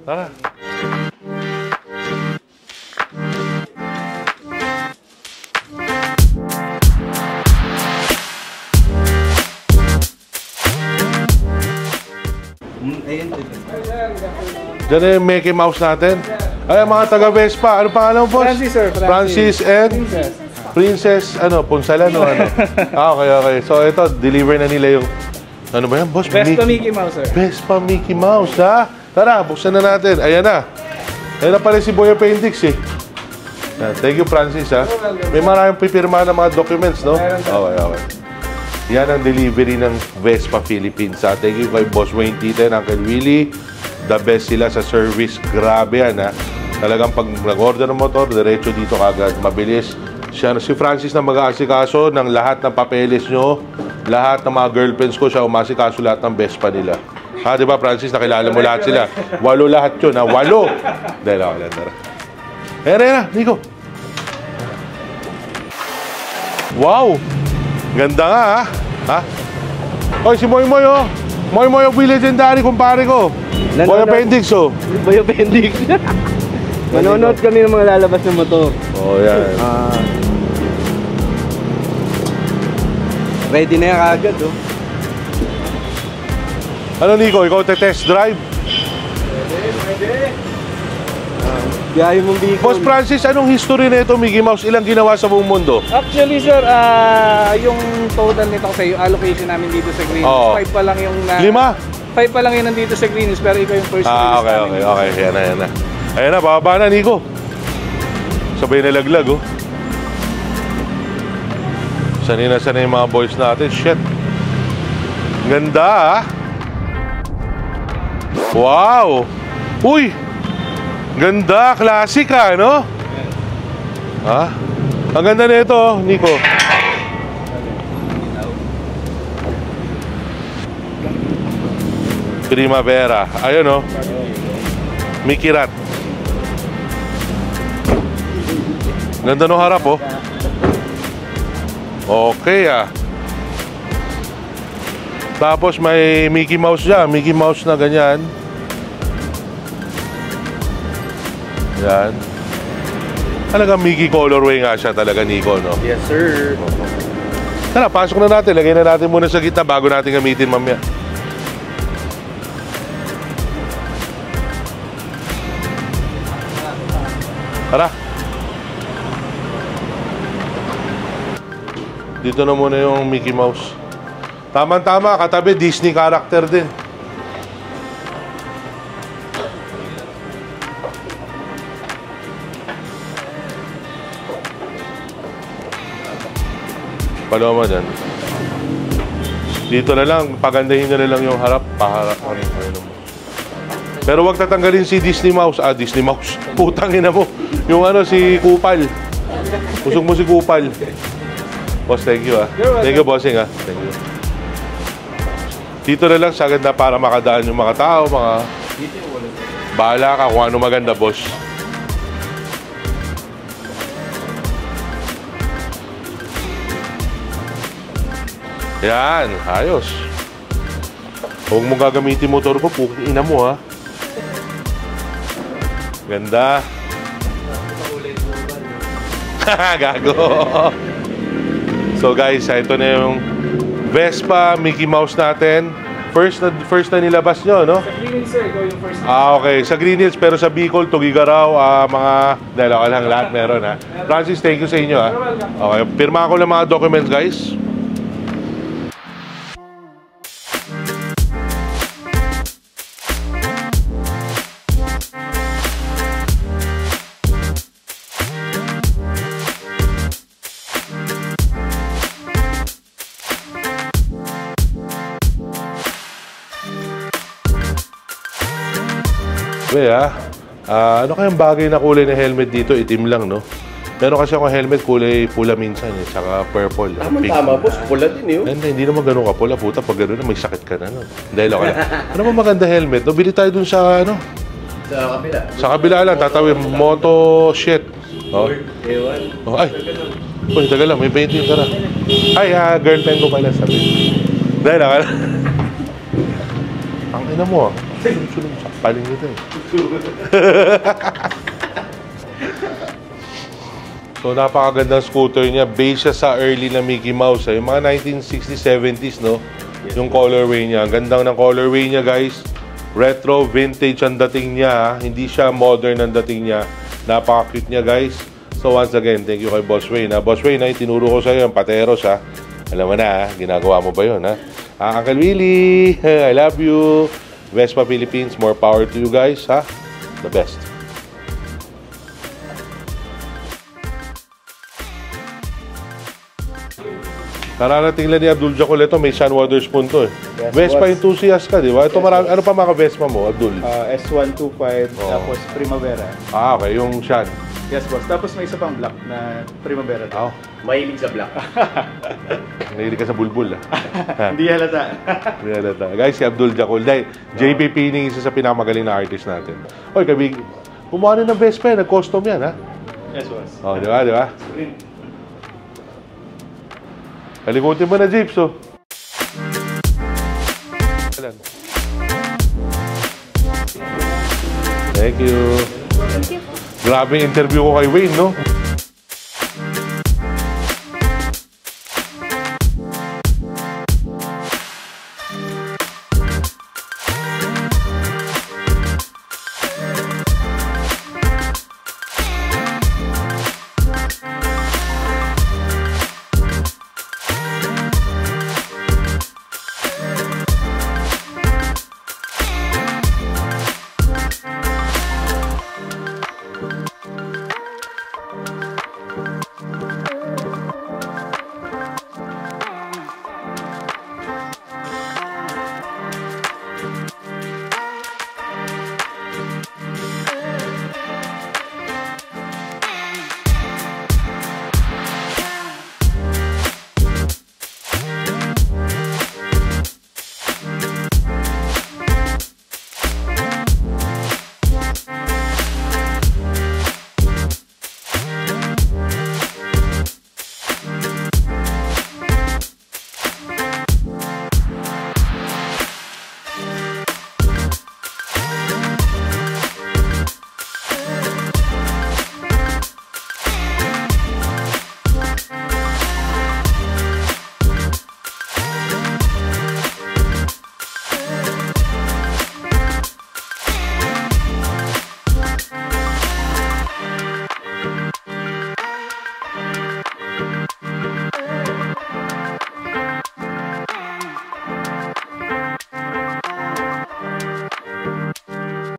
Tara. Diyan na yung Mickey Mouse natin. Ay, mga taga-Vespa. Ano pangalan mo, boss? Francis, sir. Francis and? Princess, ano, Punsalan o ano? Okay. So, ito, deliver na nila yung... Ano ba yan, boss? Vespa Mickey Mouse, sir. Vespa Mickey Mouse, ha? Tara, buksan na natin. Ayan na. Ayan na pala si Boy Appendix, eh. Thank you, Francis, ha? May maraming pipirma ng mga documents, no? Okay. Yan ang delivery ng Vespa Philippines, ha? Thank you kay Boss Wayne Tita and Uncle Willie. The best sila sa service. Grabe yan, ha? Talagang pag nag-order ng motor, diretso dito kagad. Mabilis. Siya, si Francis na mag-aasikaso ng lahat ng papeles nyo, lahat ng mga girlfriends ko, siya umasikaso lahat ng Vespa nila. Ha, di ba, Francis? Nakilala mo lahat sila. 8 lahat yun, ha? 8! Dahil ako lang, tara. Ayan, Nico. Wow! Ganda nga, ha? Oy, si Moy Moy, oh. Moy Moy, yung legendary, kumpare ko. Boy Appendix, oh. Boy Appendix. Manonood kami ng mga lalabas ng motor. Oh, yan. Ready na yan agad, oh. Ano, Nico? Ikaw test drive? Pwede. Biyahe mong Bicol. Boss Francis, anong history na ito, Mickey Mouse? Ilang ginawa sa buong mundo? Actually, sir, yung total nito kasi yung allocation namin dito sa Green Hills, 5 pa lang yung... 5 pa lang yun nandito sa Green Hills, pero ikaw yung first release namin. Okay. Yan na. Ayan na, bababa na, Nico. Sabay na laglag, oh. Sanay na yung mga boys natin. Shit. Ganda, ah. Wow. Uy. Ganda, classic, no? Ha? Ang ganda nito, Nico. Primavera. Ayun, oh. Mickey Rat. Ganda no harap, oh. Okay, ah. Tapos may Mickey Mouse dyan. Mickey Mouse na ganyan. Yan. Talagang Mickey colorway nga siya talaga, Nico, no? Yes, sir. Tara, pasok na natin. Lagay na natin muna sa gitna bago natin gamitin mamaya. Tara. Dito na muna yung Mickey Mouse. Tama-tama, katabi Disney character din. Paloma dyan. Dito na lang, pagandahin na lang yung harap. Paharap. Pero wag tatanggalin si Disney Mouse. Disney Mouse. Putang ina mo. Yung si Kupal. Pusok mo si Kupal. Boss, thank you, Thank you, bossing, Thank you. Dito na lang, sagad na para makadaan yung mga tao, bahala ka kung ano maganda, boss. Yan, ayos. Huwag mong gagamitin motor ko, puking ina mo, Ganda. Gago. So guys, ito na yung Vespa Mickey Mouse natin. First na nilabas nyo, no? Sa Green Hills, sir, ikaw yung first. Okay. Sa Green Hills, pero sa Bicol, Tugigaraw, dahil ako lang lahat meron, Francis, thank you sa inyo, Okay, pirma ko lang mga documents, guys. Ano kayang bagay na kulay na helmet dito? Itim lang, no? Meron kasi akong helmet kulay pula minsan, tsaka purple. Tama, boss. Pula din, Hindi naman ganun ka pula. Puta, pag gano'n may sakit ka na, no? Dahil ako lang. Ano ba maganda helmet? No, bili tayo dun sa, Sa kabila. Sa kabila lang, tatawin. Moto shit. Ay. Uy, taga lang. May 20 tara. Ay, girlfriend ko pala sabi. Dahil ako lang. Ang ina mo, Sunod, sakpaling nito eh. So, napakagandang scooter niya. Base siya sa early na Mickey Mouse. Yung mga 1960s, 70s, no? Yung colorway niya. Ang gandang ng colorway niya, guys. Retro, vintage ang dating niya. Ha? Hindi siya modern ang dating niya. Napaka-cute niya, guys. So, once again, thank you kay Boss Wayne. Boss Wayne, tinuro ko sa'yo yung Pateros, ha? Alam mo na, ha? Ginagawa mo ba yun, ha? Uncle Willie, I love you. Vespa Philippines, more power to you guys, ha? The best. Nararating lang ni Abdul Jacol ito, may Sean Waterspoon to eh. Yes, Vespa boss. enthusiast ka, di ba? Ito marami, ano pa mga Vespa mo, Abdul? S125, tapos Primavera. Okay, yung Sean. Yes, boss. Tapos may isa pang black na Primavera. Oh, Mahilig sa black. nahilig ka sa bulbul, ah. Hindi halata. Hindi halata. Guys, si Abdul Jacol. Dahil, JP Pining, isa sa pinakamagaling na artist natin. Oy, kabig, gumawa ng Vespa, nag-custom yan, ha? Yes, boss. Oh, di ba, di ba? Kalikutin mo na, Jeeps, oh. Thank you. Grabe interview ko kay Wayne, no?